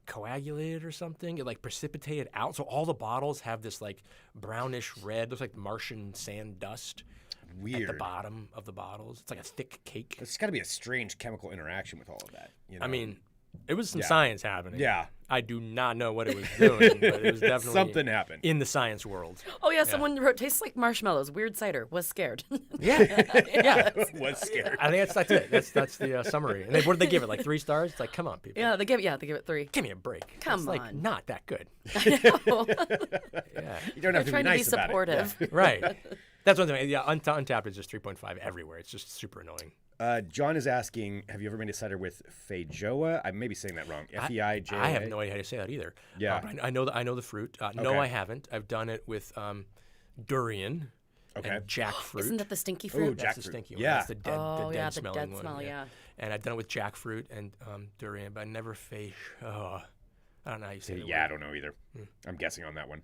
C: coagulated or something. It like precipitated out, so all the bottles have this like brownish red, looks like Martian sand dust.
A: Weird.
C: At the bottom of the bottles. It's like a thick cake.
A: It's got to be a strange chemical interaction with all of that. You know?
C: I mean, it was some science happening.
A: Yeah.
C: I do not know what it was doing, but it was definitely
A: something happened
C: in the science world.
B: Oh yeah, someone wrote tastes like marshmallows. Weird cider. Was scared.
C: Yeah.
A: Was scared.
C: I think that's it. That's the summary. And what did they give it? Like 3 stars? It's like, come on, people.
B: Yeah, they give it 3.
C: Give me a break.
B: Come
C: it's
B: on.
C: like not that good.
B: I know.
C: Yeah.
A: You don't have to be
B: They're trying
A: nice
B: to be
A: about
B: supportive.
A: it.
C: Right. That's one thing. Yeah, Untapped is just 3.5 everywhere. It's just super annoying.
A: John is asking, have you ever made a cider with feijoa? I may be saying that wrong. F-E-I-J-O-A?
C: I have no idea how to say that either.
A: Yeah.
C: But I know the fruit. No, I haven't. I've done it with durian and jackfruit.
B: Isn't that the stinky
A: Ooh,
B: fruit?
C: That's the
A: jackfruit.
C: stinky one.
A: Yeah.
C: That's the dead,
B: Oh,
C: the
B: yeah,
C: dead
B: the
C: smelling
B: dead
C: one.
B: smell, yeah.
C: And I've done it with jackfruit and durian, but I never I don't know how you say it.
A: Yeah, I don't know either. I'm guessing on that one.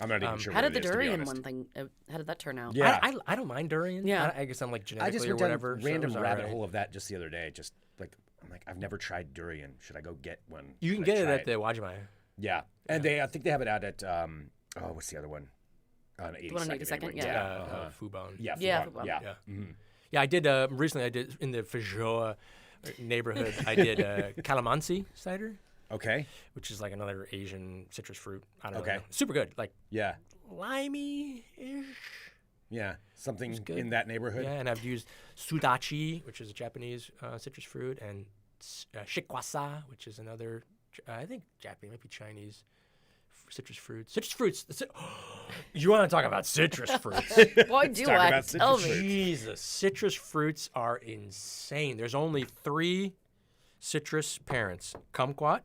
A: I'm not even sure
B: How
A: what
B: did
A: it
B: the
A: is, to be
B: durian
A: honest.
B: one thing? How did that turn out?
A: Yeah.
C: I don't mind durian.
B: Yeah.
C: I guess I'm like
A: I
C: genetically
A: just
C: or
A: went down
C: whatever.
A: a
C: so it
A: random
C: was
A: rabbit
C: alright.
A: hole of that just the other day. Just like, I'm like, I've never tried durian. Should I go get one?
C: You can
A: Should I
C: get it
A: try
C: at the Wajimaya.
A: Yeah. And I think they have it out at, what's the other one? On 82nd.
B: one on 82nd,
A: anyway.
B: yeah.
C: Fubon.
A: Yeah,
B: Yeah,
A: Fubon.
B: Fubon.
A: Yeah.
C: Yeah.
A: Mhm.
C: Yeah, I did recently. I did in the Feijoa neighborhood. I did calamansi cider,
A: Okay.
C: which is like another Asian citrus fruit. I don't
A: Okay.
C: know. Super good, like
A: Yeah.
C: limey-ish.
A: Yeah. Something
C: good.
A: in that neighborhood.
C: Yeah, and I've used sudachi, which is a Japanese citrus fruit, and shikwasa, which is another, I think Japanese, maybe Chinese citrus fruits. Citrus fruits. You want to talk about citrus fruits?
B: Boy, do
A: talk
B: I.
A: about
B: Tell
A: citrus
B: me.
A: fruits.
C: Jesus, citrus fruits are insane. There's only 3 citrus parents: kumquat,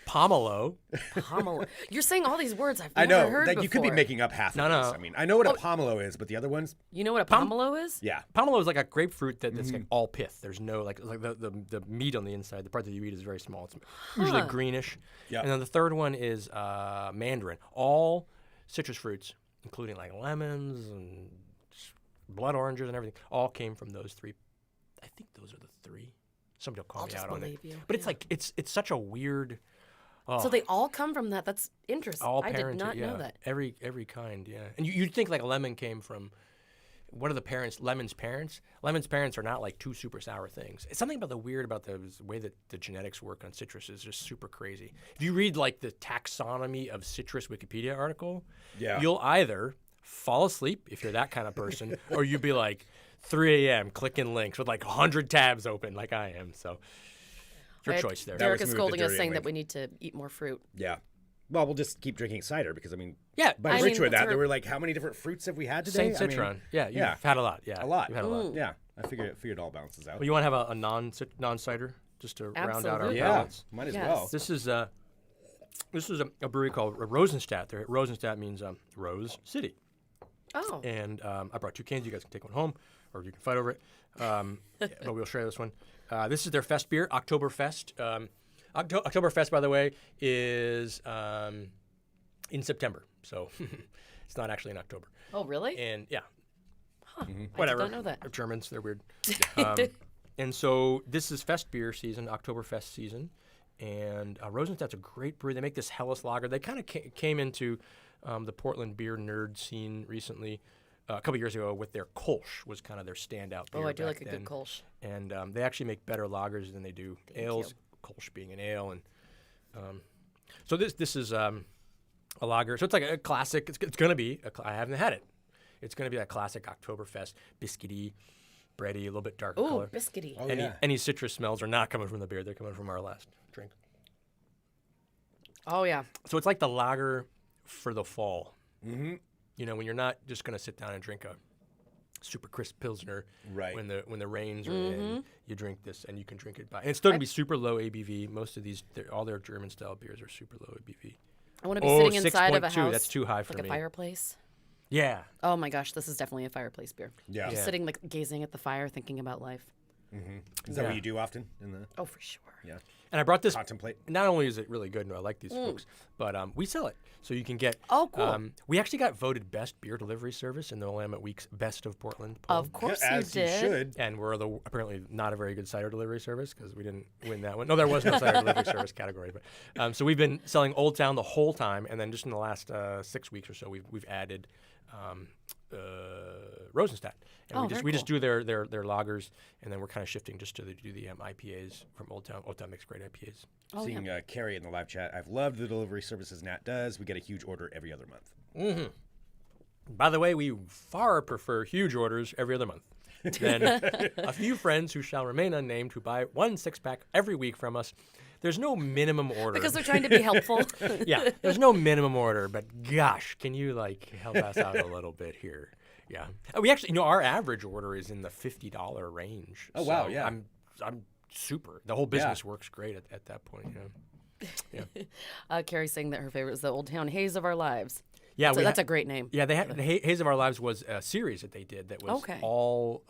C: pomelo.
B: Pomelo. You're saying all these words I've
A: I
B: never
A: know.
B: heard
A: Like,
B: before.
A: you could be making up half
C: No,
A: of this.
C: no.
A: I mean, I know what a pomelo is, but the other ones,
B: You know what a pomelo is?
A: yeah.
C: Pomelo is like a grapefruit that's like all pith. There's no like the meat on the inside. The part that you eat is very small. It's usually greenish.
A: Yeah.
C: And then the third one is mandarin. All citrus fruits, including like lemons and blood oranges and everything, all came from those 3. I think those are the 3. Somebody will call
B: I'll
C: me
B: just
C: out on it.
B: believe you.
C: But it's like it's such a weird. Oh,
B: So they all come from that. That's interesting.
C: all
B: I did
C: parented,
B: not
C: yeah.
B: know that.
C: Every kind, yeah. And you'd think like a lemon came from. What are the parents? Lemon's parents. Lemon's parents are not like 2 super sour things. It's something about the weird about the way that the genetics work on citrus is just super crazy. If you read like the taxonomy of citrus Wikipedia article,
A: Yeah.
C: you'll either fall asleep if you're that kind of person, or you'd be like 3 a.m. clicking links with like 100 tabs open, like I am. So your
B: Right.
C: choice there.
B: Derek
A: was
B: is
A: me with the
B: scolding us
A: durian
B: saying
A: link.
B: that we need to eat more fruit.
A: Yeah. Well, we'll just keep drinking cider because, I mean,
C: Yeah,
A: by
B: I
A: virtue
B: mean,
A: of that,
B: for-
A: there were like, how many different fruits have we had today?
C: Saint
A: I mean,
C: Citron. Yeah, you've
A: yeah.
C: had a lot. Yeah,
A: A lot.
C: You've had a lot.
A: Yeah. I figured it all balances out.
C: Well, you want to have a non-cider just to round out our
B: Absolutely.
A: Yeah.
C: palates?
A: Might as
B: Yes.
A: well.
C: This is a brewery called Rosenstadt. Rosenstadt means Rose City.
B: Oh.
C: And I brought 2 cans. You guys can take one home, or you can fight over it. But we'll share this one. This is their fest beer, Oktoberfest. Oktoberfest, by the way, is in September, so it's not actually in October.
B: Oh, really?
C: And yeah,
B: Whatever. I did not know that.
C: They're Germans, they're weird. And so this is fest beer season, Oktoberfest season, and Rosenstadt's a great brewery. They make this Helles lager. They kind of came into the Portland beer nerd scene recently. A couple years ago with their Kolsch was kind of their standout beer.
B: Oh, I do
C: back
B: like a
C: then.
B: good Kolsch.
C: And they actually make better lagers than they do ales. Kolsch being an ale, and so this is a lager. So it's like a classic. It's going to be. I haven't had it. It's going to be that classic Oktoberfest, biscuity, bready, a little bit darker
B: Ooh,
C: color.
B: biscuity.
A: Oh,
C: Any citrus smells are not coming from the beer. They're coming from our last drink.
B: Oh, yeah.
C: So it's like the lager for the fall.
A: Mm-hmm.
C: You know, when you're not just going to sit down and drink a super crisp Pilsner.
A: Right.
C: When the rains are in, you drink this, and you can drink it by. And it's still going to be super low ABV. Most of these, all their German-style beers are super low ABV.
B: I want to be sitting inside of a
C: 6.2,
B: house.
C: that's too high for
B: like
C: me.
B: a fireplace.
C: Yeah.
B: Oh, my gosh. This is definitely a fireplace beer.
A: Yeah.
B: Just sitting, like, gazing at the fire, thinking about life.
A: Mm-hmm. Is that what you do often?
B: Oh, for sure.
A: Yeah.
C: And I brought this.
A: Contemplate.
C: Not only is it really good, and I like these folks, but we sell it. So you can get.
B: Oh, cool.
C: We actually got voted best beer delivery service in the Willamette Week's Best of Portland poll.
B: Of course
A: As
B: you did.
A: should.
C: And we're apparently not a very good cider delivery service because we didn't win that one. No, there was no cider delivery service category. But so we've been selling Old Town the whole time, and then just in the last 6 weeks or so, we've added Rosenstadt. And we just do their lagers, and then we're kind of shifting just to do the IPAs from Old Town. Old Town makes great IPAs.
A: Seeing Carrie in the live chat, I've loved the delivery services Nat does. We get a huge order every other month.
C: Mm-hmm. By the way, we far prefer huge orders every other month than a few friends who shall remain unnamed who buy 1 6-pack every week from us. There's no minimum order.
B: Because they're trying to be helpful.
C: Yeah, there's no minimum order, but gosh, can you help us out a little bit here? Yeah, we actually, our average order is in the $50 range.
A: Oh wow,
C: so
A: yeah.
C: I'm super. The whole business works great at that point. Yeah.
B: Carrie's saying that her favorite is the Old Town Haze of Our Lives.
C: Yeah,
B: So that's a great name.
C: Yeah, they had the Haze of Our Lives was a series that they did that was all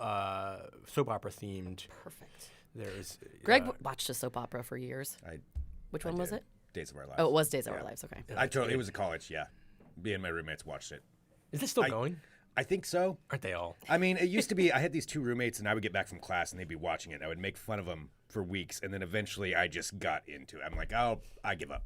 C: soap opera themed.
B: Perfect.
C: There's
B: Greg watched a soap opera for years. Which one was it?
A: Days of Our Lives.
B: Oh, it was Days of Our Lives. Okay.
A: It was a college, yeah. Me and my roommates watched it.
C: Is this still going?
A: I think so.
C: Aren't they all?
A: I mean, it used to be, I had these 2 roommates, and I would get back from class, and they'd be watching it, and I would make fun of them for weeks, and then eventually I just got into it. I'm like, oh, I give up.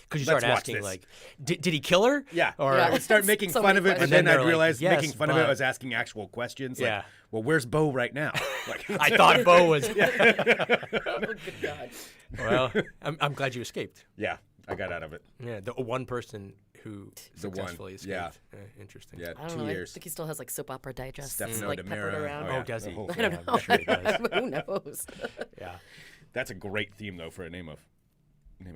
C: Because you start
A: Let's watch
C: asking,
A: this.
C: like, did he kill her?
A: Yeah.
C: Or
A: I would start making
B: So
A: fun
B: many
A: of it, but
B: questions.
A: then
C: And then
A: I'd
C: they're like,
A: realize
C: yes,
A: making fun of it,
C: but-
A: I was asking actual questions.
C: Yeah.
A: Like, well, where's Bo right now? Like,
C: I thought Bo was.
B: Oh, good God.
C: Well, I'm glad you escaped.
A: yeah, I got out of it.
C: Yeah, the one person who
A: The one,
C: successfully escaped.
A: yeah.
C: Interesting.
A: Yeah,
B: I don't
A: 2
B: know.
A: years.
B: I think he still has like soap opera digest
A: Stefano
B: like
A: de
B: peppered
A: Mera.
B: around.
A: Oh, yeah.
C: does he?
A: The whole
B: I don't
A: thing.
B: know.
C: I'm sure he does.
B: Who knows?
C: Yeah.
A: That's a great theme, though, for a name of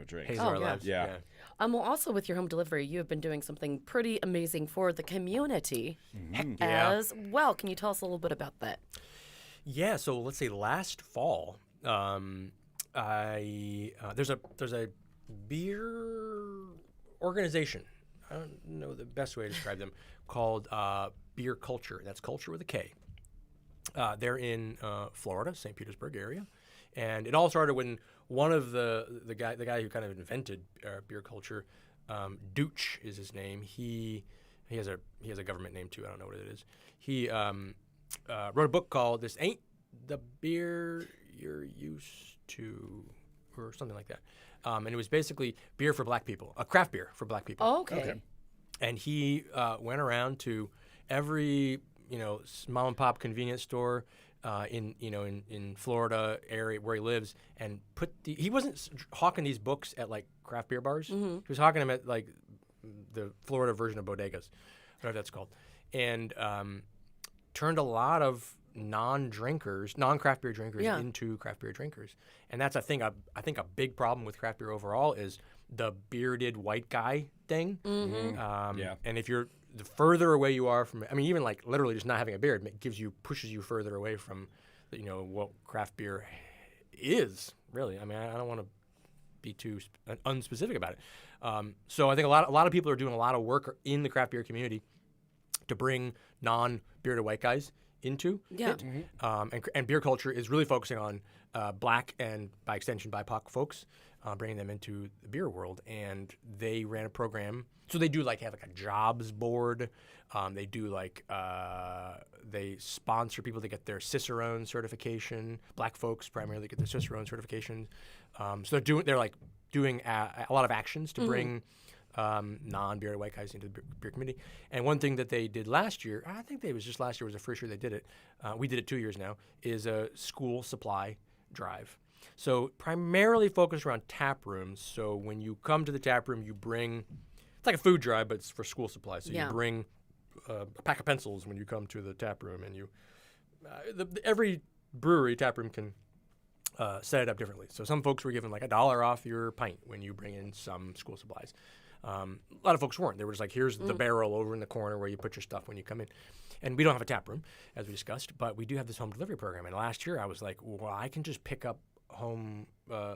A: drink.
C: Haze
B: Oh,
C: of our
B: yeah.
C: lives.
A: Yeah.
B: Well, also with your home delivery, you have been doing something pretty amazing for the community as well. Can you tell us a little bit about that?
C: Yeah, so let's say last fall, there's a beer organization. I don't know the best way to describe them, called Beer Culture. That's culture with a K. They're in Florida, St. Petersburg area, and it all started when one of the guy who kind of invented beer culture, Dooch is his name. He has a government name too. I don't know what it is. He wrote a book called "This Ain't the Beer You're Used to," or something like that. And it was basically beer for black people, a craft beer for black people.
B: Oh, okay.
C: And he went around to every mom and pop convenience store in Florida area where he lives, and he wasn't hawking these books at like craft beer bars. He was hawking them at like the Florida version of bodegas, whatever that's called, and turned a lot of non-craft beer drinkers into craft beer drinkers. And that's I think a big problem with craft beer overall is the bearded white guy thing. And if you're the further away you are from, I mean, even like literally just not having a beard pushes you further away from, what craft beer is really. I mean, I don't want to be too unspecific about it. So I think a lot of people are doing a lot of work in the craft beer community to bring non-bearded white guys into it. And beer culture is really focusing on black and, by extension, BIPOC folks, bringing them into the beer world. And they ran a program. So they do have a jobs board. They do they sponsor people to get their Cicerone certification. Black folks primarily get their Cicerone certification. So they're doing a lot of actions to bring non-bearded white guys into the beer community. And one thing that they did last year, I think it was just last year was the first year they did it. We did it 2 years now, is a school supply drive. So primarily focused around tap rooms. So when you come to the tap room, you bring it's like a food drive, but it's for school supplies. So
B: Yeah.
C: you bring a pack of pencils when you come to the tap room, and you every brewery tap room can set it up differently. So some folks were given like $1 off your pint when you bring in some school supplies. A lot of folks weren't. They were just like, here's the barrel over in the corner where you put your stuff when you come in. And we don't have a tap room, as we discussed, but we do have this home delivery program. And last year I was like, well, I can just pick up home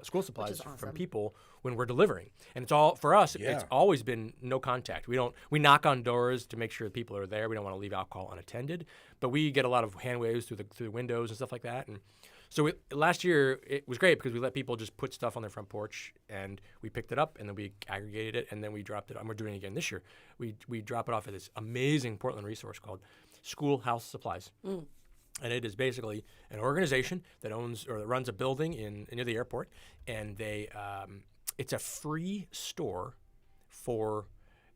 C: school supplies from people when we're delivering. And it's all, for us, it's always been no contact. We knock on doors to make sure that people are there. We don't want to leave alcohol unattended, but we get a lot of hand waves through the windows and stuff like that. And so last year, it was great because we let people just put stuff on their front porch, and we picked it up, and then we aggregated it, and then we dropped it. And we're doing it again this year. We drop it off at this amazing Portland resource called Schoolhouse Supplies. And it is basically an organization that owns or that runs a building near the airport, and it's a free store for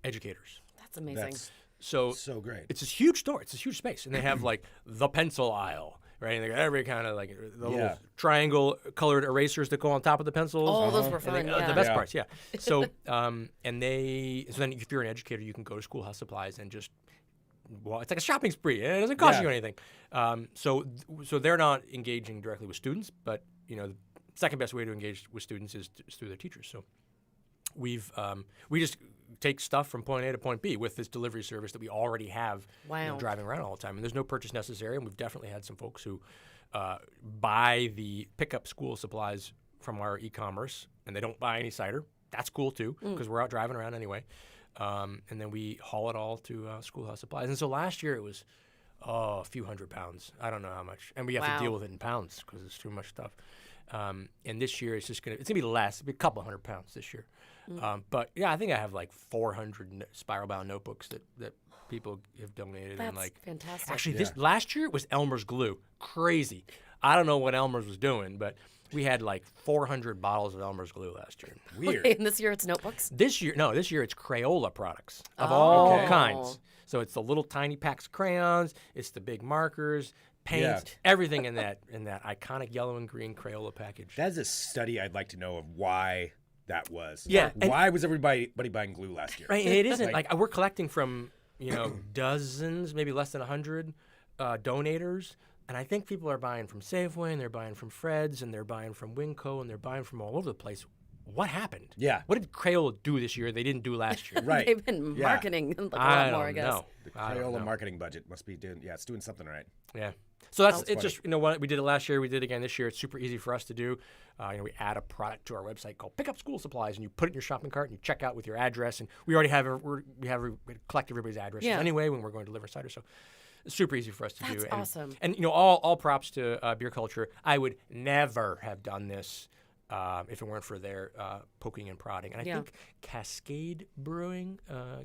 C: educators.
B: That's amazing.
A: So great.
C: It's this huge store. It's this huge space, and they have like the pencil aisle. Right, and they got every kind of like the little triangle colored erasers that go on top of the pencils.
B: Oh, those were fun.
C: The best parts, yeah. So, so then if you're an educator, you can go to Schoolhouse Supplies and just, it's like a shopping spree. It doesn't cost you anything. So they're not engaging directly with students, but the second best way to engage with students is through their teachers. So we just take stuff from point A to point B with this delivery service that we already have driving around all the time. And there's no purchase necessary. And we've definitely had some folks who buy the pickup school supplies from our e-commerce, and they don't buy any cider. That's cool, too, because we're out driving around anyway. And then we haul it all to Schoolhouse Supplies. And so last year it was a few hundred pounds. I don't know how much. And we have to deal with it in pounds because it's too much stuff. And this year it's going to be less. It'll be a couple hundred pounds this year. But yeah, I think I have like 400 spiral bound notebooks that people have donated.
B: That's
C: and like
B: fantastic.
C: Actually, last year it was Elmer's glue. Crazy. I don't know what Elmer's was doing, but we had like 400 bottles of Elmer's glue last year.
B: Weird. Wait, and this year it's notebooks?
C: This year it's Crayola products of all kinds. So it's the little tiny packs of crayons. It's the big markers. Paint, everything in that iconic yellow and green Crayola package.
A: That's a study I'd like to know of why that was.
C: Yeah.
A: Why was everybody buying glue last year?
C: Right, and it isn't like we're collecting from dozens, maybe less than 100 donators, and I think people are buying from Safeway, and they're buying from Fred's, and they're buying from Winco, and they're buying from all over the place. What happened?
A: Yeah.
C: What did Crayola do this year they didn't do last year?
A: Right.
B: They've been marketing a lot more, I guess.
C: Know.
A: The Crayola marketing budget must be doing. Yeah, it's doing something right.
C: Yeah. So it's funny. Just what we did it last year, we did it again this year. It's super easy for us to do. We add a product to our website called Pick Up School Supplies, and you put it in your shopping cart and you check out with your address. And we already have we collect everybody's addresses anyway when we're going to deliver cider. So it's super easy for us to do.
B: That's awesome.
C: And all props to Beer Culture. I would never have done this if it weren't for their poking and prodding. And I think Cascade Brewing,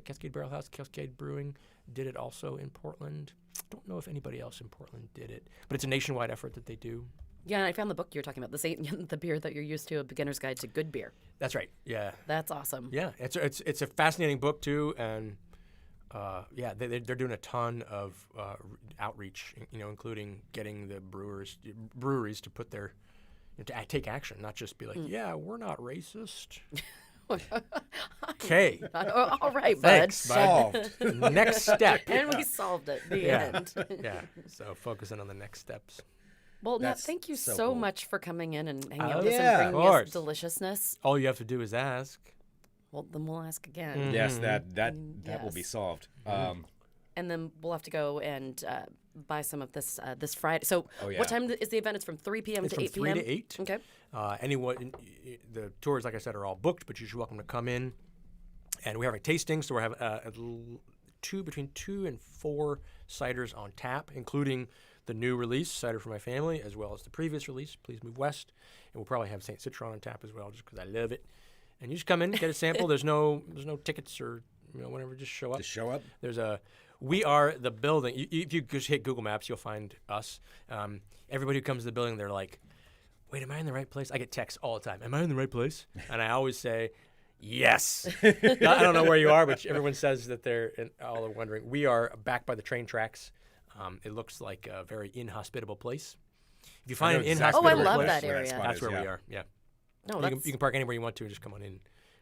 C: Cascade Barrel House, Cascade Brewing did it also in Portland. Don't know if anybody else in Portland did it, but it's a nationwide effort that they do.
B: Yeah, I found the book you're talking about, the beer that you're used to, A Beginner's Guide to Good Beer.
C: That's right. Yeah.
B: That's awesome.
C: Yeah, it's a fascinating book too, and they're doing a ton of outreach, including getting the breweries to put their to take action, not just be like, yeah, we're not racist. Okay.
B: All right,
C: Thanks,
A: bud.
C: Solved. Next step.
B: And we solved it. The end.
C: Yeah. So focusing on the next steps.
B: Well, Nat, thank you so
A: cool.
B: much for coming in and hanging out with us
A: yeah,
B: and bringing us deliciousness.
C: All you have to do is ask.
B: Well, then we'll ask again.
C: Mm-hmm.
A: Yes, that will be solved.
B: And then we'll have to go and buy some of this this Friday. So what time is the event? It's from 3 p.m.
C: It's
B: to 8
C: from
B: p.m.?
C: 3 to 8.
B: Okay.
C: Anyone, the tours, like I said, are all booked, but you're welcome to come in. And we have a tasting, so we're having between 2 and 4 ciders on tap, including the new release, Cider for My Family, as well as the previous release, Please Move West. And we'll probably have St. Citron on tap as well, just because I love it. And you just come in, get a sample. There's no tickets or whatever. Just show up.
A: Just show up.
C: We are the building. If you just hit Google Maps, you'll find us. Everybody who comes to the building, they're like, wait, am I in the right place? I get texts all the time. Am I in the right place? And I always say, yes. I don't know where you are, but everyone says that they're all are wondering. We are back by the train tracks. It looks like a very inhospitable place. If you find an inhospitable place,
B: I love that area.
C: that's where we are. Yeah.
B: No,
C: you can park anywhere you want to and just come on in.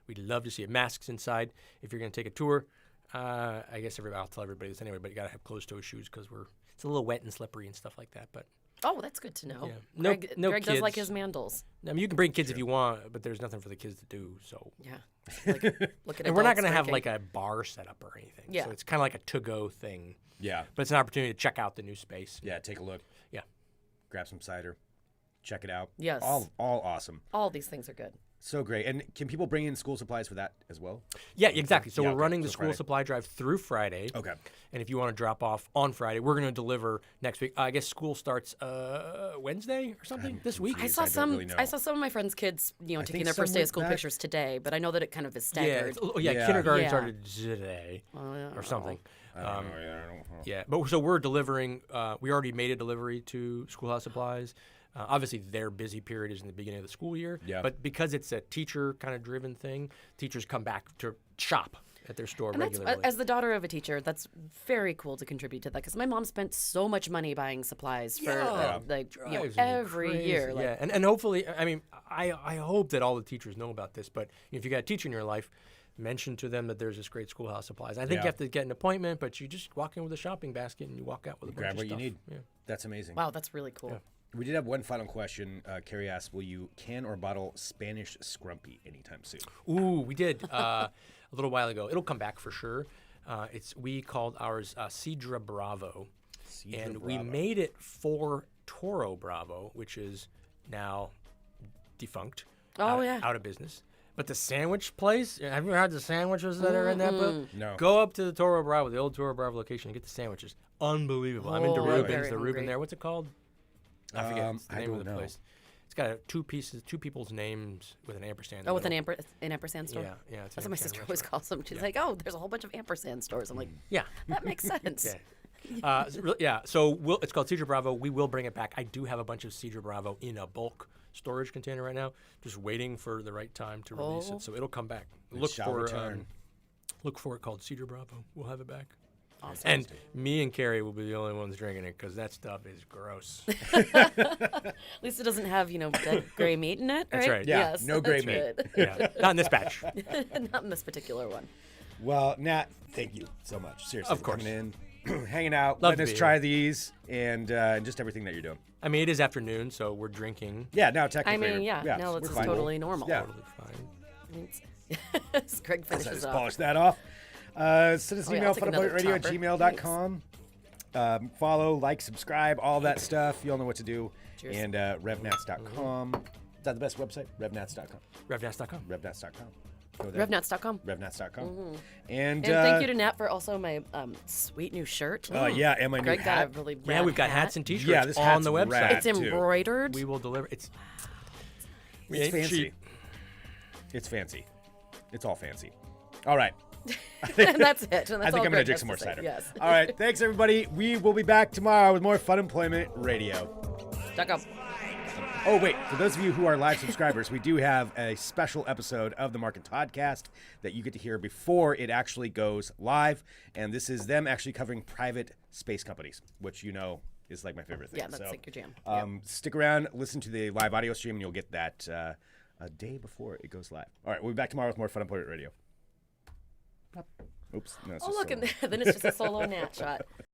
C: We'd love to see it. Masks inside if you're going to take a tour. I guess I'll tell everybody this anyway, but you got to have closed-toe shoes because it's a little wet and slippery and stuff like that. But
B: Oh, that's good to know.
C: Yeah.
B: Greg does like his mandals.
C: I mean, you can bring kids if you want, but there's nothing for the kids to do. So
B: Yeah. Like, look at
C: and we're not
B: adults
C: going to have
B: drinking.
C: like a bar set up or anything.
B: Yeah.
C: So it's kind of like a to-go thing.
A: Yeah.
C: But it's an opportunity to check out the new space.
A: Yeah, take a look.
C: Yeah.
A: Grab some cider. Check it out.
B: Yes.
A: All awesome.
B: All these things are good.
A: So great. And can people bring in school supplies for that as well?
C: Yeah, exactly. So
A: Yeah,
C: we're
A: okay.
C: running the
A: So
C: school
A: Friday.
C: supply drive through Friday.
A: Okay.
C: And if you want to drop off on Friday, we're going to deliver next week. I guess school starts Wednesday or something this week.
B: I saw
A: don't
B: some.
A: really know.
B: I saw some of my friends' kids, taking
A: think
B: their first
A: some
B: day of
A: went
B: school
A: back.
B: pictures today. But I know that it kind of is
C: Yeah,
B: staggered.
A: Yeah.
C: kindergarten
B: Yeah.
C: started today or something.
A: I don't know. Yeah, I don't know.
C: Yeah, but so we're delivering. We already made a delivery to Schoolhouse Supplies. Obviously, their busy period is in the beginning of the school year.
A: Yeah.
C: But because it's a teacher kind of driven thing, teachers come back to shop at their store
B: And that's,
C: regularly.
B: as the daughter of a teacher, that's very cool to contribute to that because my mom spent so much money buying supplies for
C: Drives me
B: every
C: crazy.
B: year. Like,
C: Yeah, and hopefully, I mean, I hope that all the teachers know about this. But if you got a teacher in your life, mention to them that there's this great Schoolhouse Supplies. I think
A: Yeah.
C: you have to get an appointment, but you just walk in with a shopping basket and you walk out with a bunch
A: Grab
C: of
A: what
C: stuff.
A: you need.
C: Yeah.
A: That's amazing.
B: wow, that's really cool.
A: We did have one final question. Carrie asked, will you can or bottle Spanish Scrumpy anytime soon?
C: Ooh, we did a little while ago. It'll come back for sure. We called ours Cidra Bravo,
A: Cidra
C: and we
A: Bravo.
C: made it for Toro Bravo, which is now defunct.
B: Oh, yeah.
C: out of business. But the sandwich place, have you ever had the sandwiches that are in that book?
A: No.
C: Go up to the Toro Bravo, the old Toro Bravo location, and get the sandwiches. Unbelievable. I'm into
B: Oh, I'm
C: Rubens,
B: very
C: the Reuben
B: hungry.
C: there. What's it called? I forget. It's the
A: I
C: name of
A: don't
C: the
A: know.
C: place. It's got two people's names with an ampersand. in
B: Oh,
C: the
B: with an
C: middle.
B: ampersand store?
C: Yeah, yeah. It's
B: That's
C: an
B: what my
C: ampersand
B: sister always
C: restaurant.
B: calls them. She's like, oh, there's a whole bunch of ampersand stores. I'm like,
C: Yeah.
B: that makes sense.
C: Yeah. So it's called Cedar Bravo. We will bring it back. I do have a bunch of Cedar Bravo in a bulk storage container right now, just waiting for the right time to release
B: Oh.
C: it. So it'll come back.
A: It shall return.
C: Look for it called Cedar Bravo. We'll have it back.
B: Awesome.
C: And me and Carrie will be the only ones drinking it because that stuff is gross.
B: At least it doesn't have, dead gray meat in it, right?
C: That's right.
A: Yeah,
B: Yes,
A: no gray
B: that's
A: meat.
B: good.
C: Yeah, not in this batch.
B: Not in this particular one.
A: Well, Nat, thank you so much. Seriously,
C: Of
A: for
C: course.
A: coming in, hanging out,
C: Love
A: letting
C: to
A: us
C: be
A: try
C: here.
A: these, and just everything that you're doing.
C: I mean, it is afternoon, so we're drinking.
A: Yeah, now technically.
B: I mean, yeah, now
A: we're
B: this is
A: fine.
B: totally normal.
A: Yeah.
C: Totally fine.
B: I mean, as Greg
A: So
B: finishes
A: just
B: off.
A: polish that off. Send us an
B: Oh, yeah,
A: email,
B: I'll take another
A: funemploymentradio@gmail.com. Follow, like, subscribe, all that stuff. You all know what to do.
B: Cheers.
A: And revnats.com. Is that the best website? Revnats.com.
C: RevNats.com.
A: Revnats.com. Go there.
B: RevNats.com.
A: Revnats.com. And
B: And thank you to Nat for also my sweet new shirt.
A: yeah, and my new
B: Greg got
A: hat.
B: a really
C: Yeah,
B: rad
C: we've got
B: hat.
C: hats and T-shirts
A: Yeah, this
C: on
A: hat's
C: the website.
A: rad.
B: It's
A: too.
B: embroidered.
C: We will deliver. It's
A: It's fancy. It's fancy. It's all fancy. All right.
B: And that's it. And that's
A: I
B: all
A: think I'm going to
B: Greg
A: drink
B: has
A: some more
B: say.
A: cider.
B: Yes.
A: All right. Thanks, everybody. We will be back tomorrow with more Funemployment Radio.
B: Duck up.
A: Oh, wait. For those of you who are live subscribers, we do have a special episode of the Market Podcast that you get to hear before it actually goes live. And this is them actually covering private space companies, which is like my favorite thing.
B: Yeah, that's like your jam.
A: Stick around, listen to the live audio stream, and you'll get that a day before it goes live. All right. We'll be back tomorrow with more Funemployment Radio. Oops. No, it's
B: Oh,
A: just
B: look,
A: solo.
B: and then it's just a solo Nat shot.